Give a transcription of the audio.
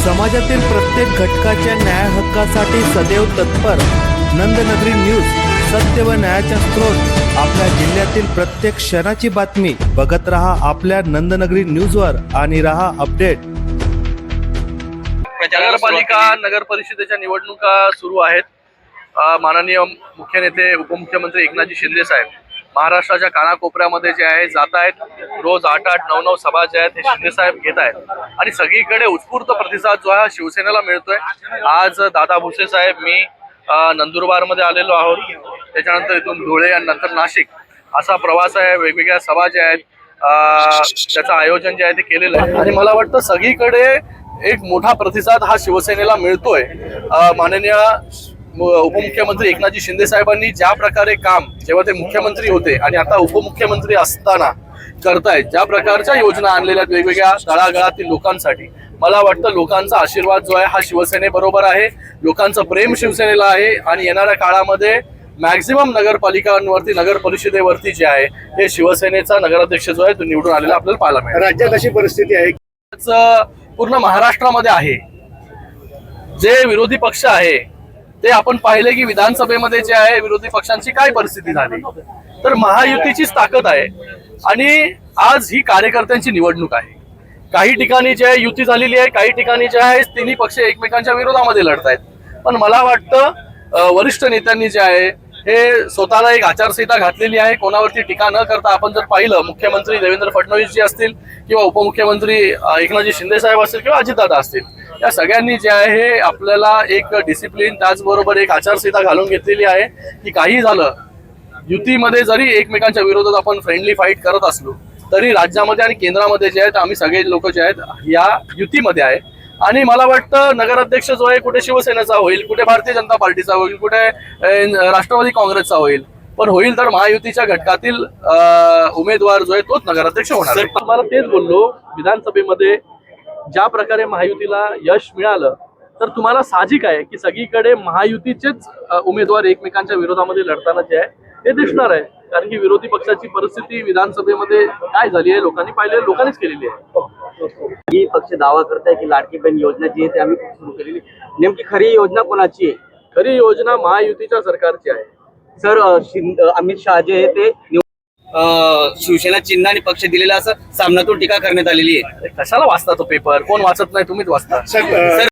समाजातील प्रत्येक घटकाच्या न्याय हक्कासाठी सदैव तत्पर नंदनगरी न्यूज, सत्य व न्यायाचा स्रोत। आपल्या जिल्ह्यातील प्रत्येक क्षणाची बातमी बघत रहा आपल्या नंदनगरी न्यूजवर आणि रहा अपडेट। नगरपालिका नगर परिषदेच्या निवडणुका सुरू आहेत। माननीय मुख्य नेते उपमुख्यमंत्री एकनाथजी शिंदे साहेब महाराष्ट्राच्या कानाकोपऱ्यामध्ये जे आहे जात आहेत। रोज 8-8, 9-9 सभा जे आहेत हे शिंदे साहेब घेत आहेत आणि सगळीकडे उत्स्फूर्त प्रतिसाद जो आहे शिवसेनेला मिळतोय। आज दादा भुसे साहेब, मी नंदुरबार मध्ये आलेलो आहोत, त्याच्यानंतर इथून धुळे आणि नंतर नाशिक असा प्रवास आहे। वेगवेगळ्या सभा ज्या आहेत त्याचं आयोजन जे आहे ते केलेलं आहे आणि मला वाटतं सगळीकडे एक मोठा प्रतिसाद हा शिवसेनेला मिळतोय। माननीय उपमुख्यमंत्री एकनाथजी शिंदे साहेबांनी ज्या प्रकारे काम जेव्हा ते मुख्यमंत्री होते आणि आता उपमुख्यमंत्री असताना करतायत, ज्या प्रकारच्या योजना आणलेल्या वेगवेगळ्या तळागाळातील लोकांसाठी, मला वाटतं लोकांचा आशीर्वाद जो आहे हा शिवसेनेबरोबर आहे, लोकांचं प्रेम शिवसेनेला आहे आणि येणाऱ्या काळामध्ये मॅक्झिमम नगरपालिकांवरती, नगर परिषदेवरती जे आहे हे शिवसेनेचा नगराध्यक्ष जो आहे तो निवडून आलेला आपल्याला पाहायला मिळेल। राज्यात अशी परिस्थिती आहे पूर्ण महाराष्ट्रामध्ये आहे, जे विरोधी पक्ष आहे ते आपण पाहिले की विधानसभेमध्ये जे आहे विरोधी पक्षांची काय परिस्थिती झाली, तर महायुतीचीच ताकद आहे आणि आज ही कार्यकर्त्यांची निवडणूक आहे। काही ठिकाणी जे आहे युती झालेली आहे, काही ठिकाणी जे आहे तिन्ही पक्ष एकमेकांच्या विरोधामध्ये लढतायत। पण मला वाटतं वरिष्ठ नेत्यांनी जे आहे हे स्वतःला एक आचारसंहिता घातलेली आहे, कोणावरती टीका न करता। आपण जर पाहिलं मुख्यमंत्री देवेंद्र फडणवीस जी असतील किंवा उपमुख्यमंत्री एकनाथजी शिंदे साहेब असतील किंवा अजितदादा असतील, या सगळ्यांनी जे आहे हे आपल्याला एक डिसिप्लिन त्याचबरोबर एक आचारसंहिता घालून घेतलेली आहे की काही झालं युतीमध्ये जरी एकमेकांच्या विरोधात आपण फ्रेंडली फाईट करत असलो तरी राज्यामध्ये आणि केंद्रामध्ये जे आहेत आम्ही सगळे लोक जे आहेत या युतीमध्ये आहे। आणि मला वाटतं नगराध्यक्ष जो आहे कुठे शिवसेनेचा होईल, कुठे भारतीय जनता पार्टीचा होईल, कुठे राष्ट्रवादी काँग्रेसचा होईल, पण होईल तर महायुतीच्या घटकातील उमेदवार जो आहे तोच नगराध्यक्ष होणार। मला तेच बोललो, विधानसभेमध्ये ज्या प्रकारे महायुतीला यश मिळालं तर तुम्हाला साहजिक आहे की सगळीकडे महायुतीचेच उमेदवार एकमेकांच्या विरोधामध्ये लढताना जे आहे हे दिसणार आहे, कारण की विरोधी पक्षाची परिस्थिती विधानसभेमध्ये काय झाली आहे लोकांनी पाहिलेली, लोकांनीच केलेली आहे। ही पक्ष दावा करताय की लाडकी बहीण योजना जी आहे ती आम्ही सुरू केलेली, नेमकी खरी योजना कोणाची आहे? खरी योजना महायुतीच्या सरकारची आहे। सर, अमित शहा जे आहे ते शिवसेना चिन्ह आणि पक्ष दिलेला असं सामनातून टीका करण्यात आलेली आहे। कशाला वाचता तो पेपर? कोण वाचत नाही, तुम्हीच वाचता। सर